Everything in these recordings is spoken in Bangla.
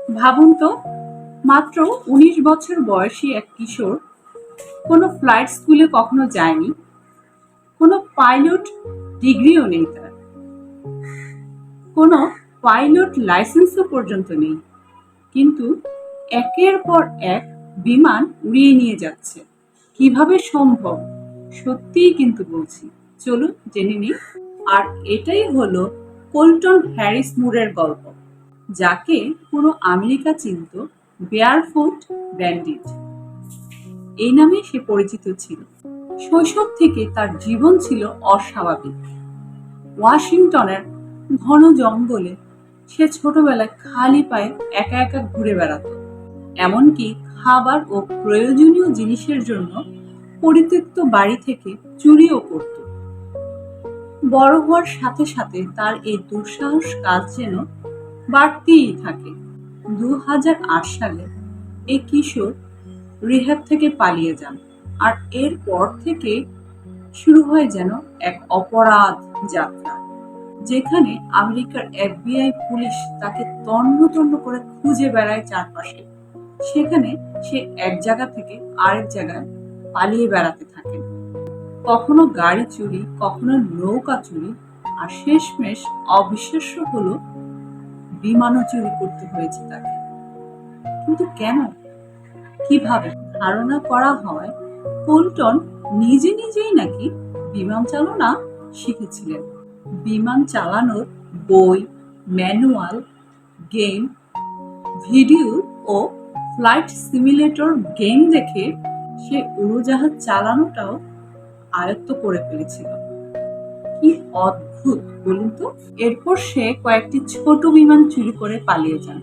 ভাবুন তো, মাত্র ১৯ বছর বয়সী এক কিশোর, কোনো ফ্লাইট স্কুলে কখনো যায়নি, কোনো পাইলট ডিগ্রিও নেই তার, কোনো পাইলট লাইসেন্সও পর্যন্ত নেই, কিন্তু একের পর এক বিমান উড়িয়ে নিয়ে যাচ্ছে। কিভাবে সম্ভব? সত্যিই কিন্তু বলছি, চলুন জেনে নিই। আর এটাই হলো কোল্টন হ্যারিস মুরের গল্প, যাকে পুরো আমেরিকা চিনত বেয়ারফুট ব্যান্ডিট এই নামে সে পরিচিত ছিল। শৈশব থেকে তার জীবন ছিল অস্বাভাবিক। ওয়াশিংটনের ঘন জঙ্গলে সে ছোটবেলায় খালি পায়ে একা একা ঘুরে বেড়াত, এমনকি খাবার ও প্রয়োজনীয় জিনিসের জন্য পরিত্যক্ত বাড়ি থেকে চুরিও করত। বড় হওয়ার সাথে সাথে তার এই দুঃসাহস কাজ যেন বাড়তেই থাকে। ২০০৮ সালে এই কিশোর রিহ্যাব থেকে পালিয়ে যান, আর এরপর থেকে শুরু হয় যেন এক অপরাধ যাত্রা, যেখানে আমেরিকার এফবিআই পুলিশ তাকে তন্ন তন্ন করে খুঁজে বেড়ায় চারপাশে। সেখানে সে এক জায়গা থেকে আরেক জায়গায় পালিয়ে বেড়াতে থাকে, কখনো গাড়ি চুরি, কখনো নৌকা চুরি, আর শেষমেশ অবিশ্বাস্য হলো বিমানও চুরি করতে হয়েছে তাকে। কিন্তু কেন, কিভাবে? ধারণা করা হয় কোল্টন নিজে নিজেই নাকি বিমান চালনা শিখেছিলেন। বিমান চালানোর বই, ম্যানুয়াল, গেম, ভিডিও ও ফ্লাইট সিমুলেটর গেম দেখে সে উড়োজাহাজ চালানোটাও আয়ত্ত করে ফেলেছিল। কি অদ্ভুত বলুন তো! এরপর সে কয়েকটি ছোট বিমান চুরি করে পালিয়ে যান।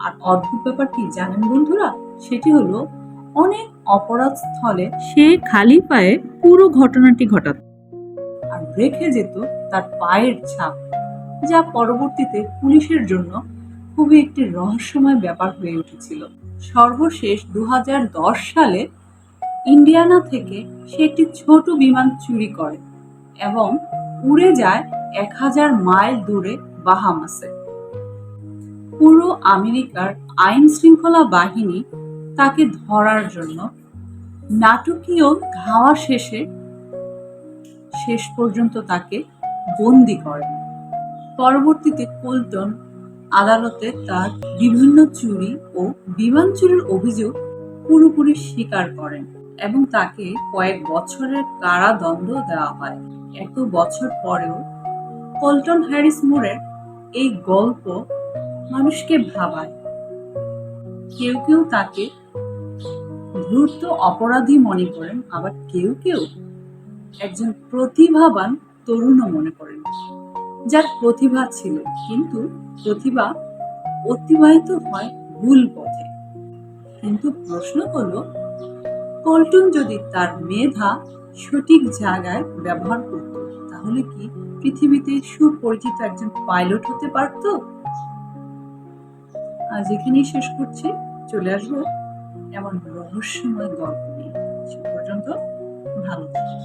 আর অদ্ভুত ব্যাপার কি জানেন বন্ধুরা? সেটি হলো অনেক অপরাধ স্থলে সে খালি পায়ে পুরো ঘটনাটি ঘটাত, আর রেখে যেত তার পায়ের ছাপ, যা পরবর্তীতে পুলিশের জন্য খুবই একটি রহস্যময় ব্যাপার হয়ে উঠেছিল। সর্বশেষ ২০১০ সালে ইন্ডিয়ানা থেকে সে একটি ছোট বিমান চুরি করে এবং উড়ে যায় ১০০০ মাইল দূরে বাহামাসে। পুরো আমেরিকার আইন শৃঙ্খলা বাহিনী তাকে ধরার জন্য নাটকীয় ধাওয়া শেষ পর্যন্ত তাকে বন্দী করে। পরবর্তীতে কোল্টন আদালতে তার বিভিন্ন চুরি ও বিমান চুরির অভিযোগ পুরোপুরি স্বীকার করেন এবং তাকে কয়েক বছরের কারাদণ্ড দেওয়া হয়। এত বছর পরেও কোল্টন হ্যারিস মুরের এই গল্প মানুষকে ভাবায়। কেউ কেউ তাকে ধূর্ত অপরাধী মনে করেন, আবার কেউ কেউ একজন প্রতিভাবান তরুণও মনে করেন, যার প্রতিভা ছিল, কিন্তু প্রতিভা অতিবাহিত হয় ভুল পথে। কিন্তু প্রশ্ন হলো, কোল্টন যদি তার মেধা সঠিক জায়গায় ব্যবহার করত, তাহলে কি পৃথিবীতে সুপরিচিত একজন পাইলট হতে পারত? আজ এখানেই শেষ করছি, চলে আসবো এমন রহস্যময় গল্প নিয়ে। সে পর্যন্ত ভালো থাকুন।